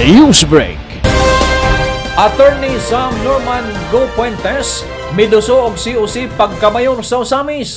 News Break. Attorney Sam Norman Go Puentes miduso og COC pagkamayor sa Osamis.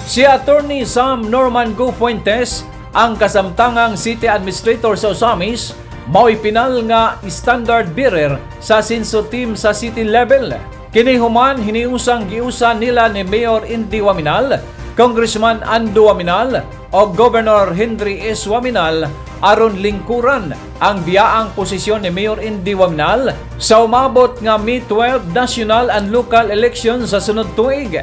Si Attorney Sam Norman Go Puentes ang kasamtangang City Administrator sa Osamis mao'y pinal nga standard bearer sa Sinso team sa city level. Kini human hiniusang giusan nila ni Mayor Indy Waminal, Congressman Ando Waminal o Governor Henry S. Waminal aron lingkuran ang biyaang posisyon ni Mayor Indy Waminal sa umabot nga May 12 national and local elections sa sunod tuig.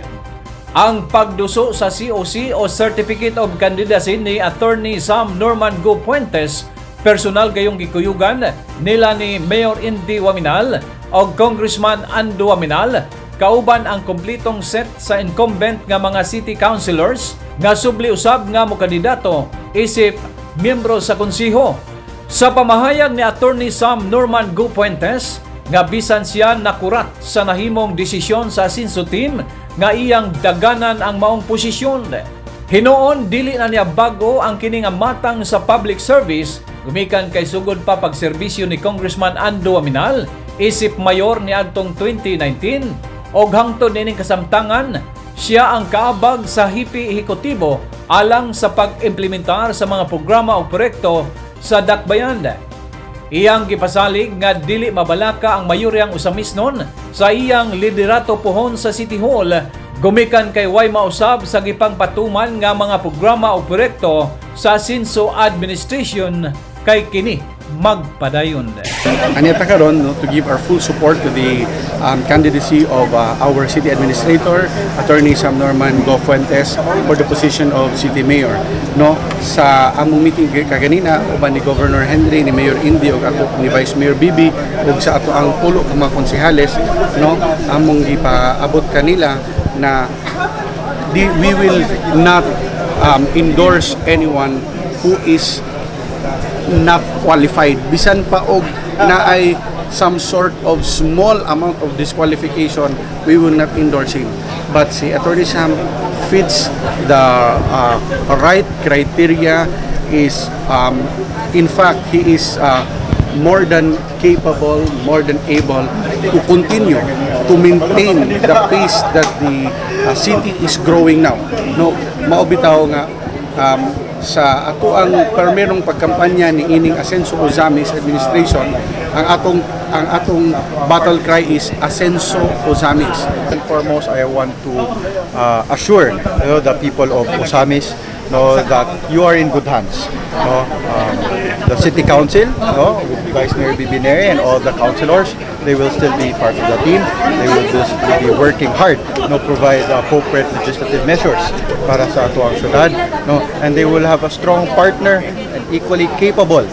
Ang pagduso sa COC o Certificate of Candidacy ni Attorney Sam Norman Go Puentes personal gayong gikuyugan nila ni Mayor Indy Waminal o Congressman Ando Waminal kauban ang kompletong set sa incumbent nga mga city councilors nga subli usab nga mokandidato isip miyembro sa konseho. Sa pamahayag ni Attorney Sam Norman Go Puentes nga bisan siya nakurat sa nahimong desisyon sa Sinso team nga iyang daganan ang maong posisyon. Hinoon dili na niya bago ang kini nga matang sa public service gumikan kay sugod pa pagserbisyo ni Congressman Ando Waminal isip mayor ni adtong 2019 og hangtod nining kasamtangan siya ang kaabag sa hipi ehekutibo alang sa pag-implementar sa mga programa o proyekto sa dakbayan. Iyang gipasalig nga dili mabalaka ang mayoryang Osamisnon sa iyang liderato pohon sa City Hall gumikan kay way mausab sa gipangpatuman nga mga programa o proyekto sa Sinso administration kay kini magpadayon. Anyata karon to give our full support to the candidacy of our city administrator, Attorney Sam Norman Go Puentes for the position of city mayor. No, sa among meeting kaganina uban ni Governor Henry, ni Mayor Indy ug ako ni Vice Mayor Bibi ug sa ato ang pulo ka mga konsehales, no, among gipaabot kanila na we will not endorse anyone who is not qualified bisan pa og na ay some sort of small amount of disqualification, we will not endorse him. But si Attorney Sam fits the right criteria. Is in fact he is more than capable, more than able to continue to maintain the pace that the city is growing now. No, maobitaw nga sa ato ang permerong pagkampanya ni ining Asenso Ozamis administration, ang atong battle cry is Asenso Ozamis. And foremost, I want to assure the people of Osamis that you are in good hands. The city council, with Vice Mayor Bibinere and all the councilors, they will still be part of the team. They will just be working hard, provide appropriate legislative measures para sa ato ang syudad, and they will have a strong partner and equally capable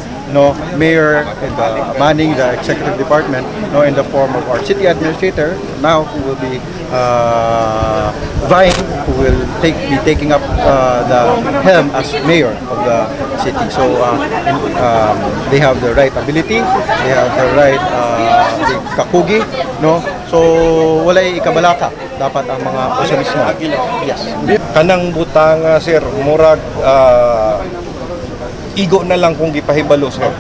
mayor and manning the executive department, in the form of our city administrator now, who will be vying, who will be taking up the helm as mayor of the city. So they have the right ability, they have the right kakugi, so walay ikabalaka dapat ang mga Osamismo. Yes. Kanang butang sir, murag igo na lang kung gipahibalo sir.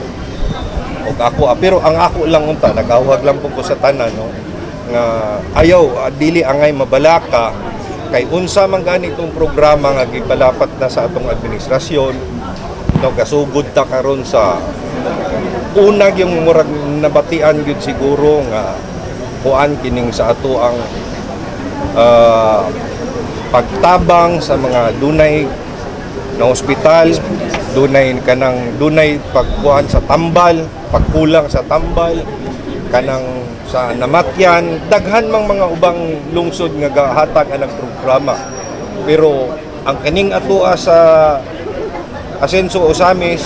Og ako pero ang ako lang unta nagawag lang po ko sa tanan nga ayaw dili angay mabalaka kay unsa man gani itong programa nga gipalapat na sa atong administrasyon gasugod ta karon sa unag yung murag nabatian gyud siguro nga kuan kining sa ato ang pagtabang sa mga dunay na ospital, dunay pagkuhan sa tambal, pagkulang sa tambal, kanang sa namatyan, daghan mang mga ubang lungsod nga gahatag anang programa. Pero ang kaning atua sa Asenso Osamis,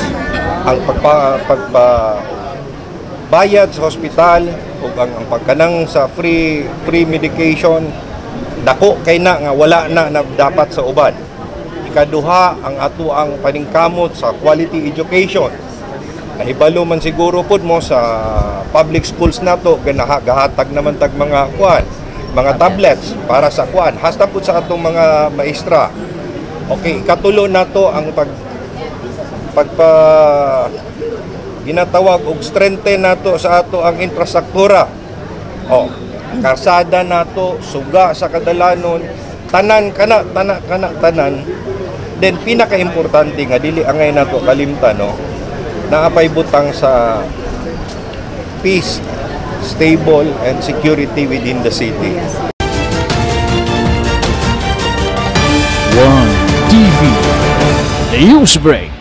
ang pagbayad sa hospital o ang pagkanang sa free medication, dako kay na nga wala na dapat sa uban. Ikaduha, ang ato ang paningkamot sa quality education. Nahibalo man siguro pod mo sa public schools nato gahatag naman tag mga mga tablets para sa hasta pod sa atong mga maestra. Okay, ikatulo nato ang ginatawag og strengthen nato sa ato ang infrastruktura. Karsada nato, suga sa kadalanon, tanan. Then pinaka-importante nga dili angay nato kalimtan, no, naapay butang sa peace, stable and security within the city. One TV News Break.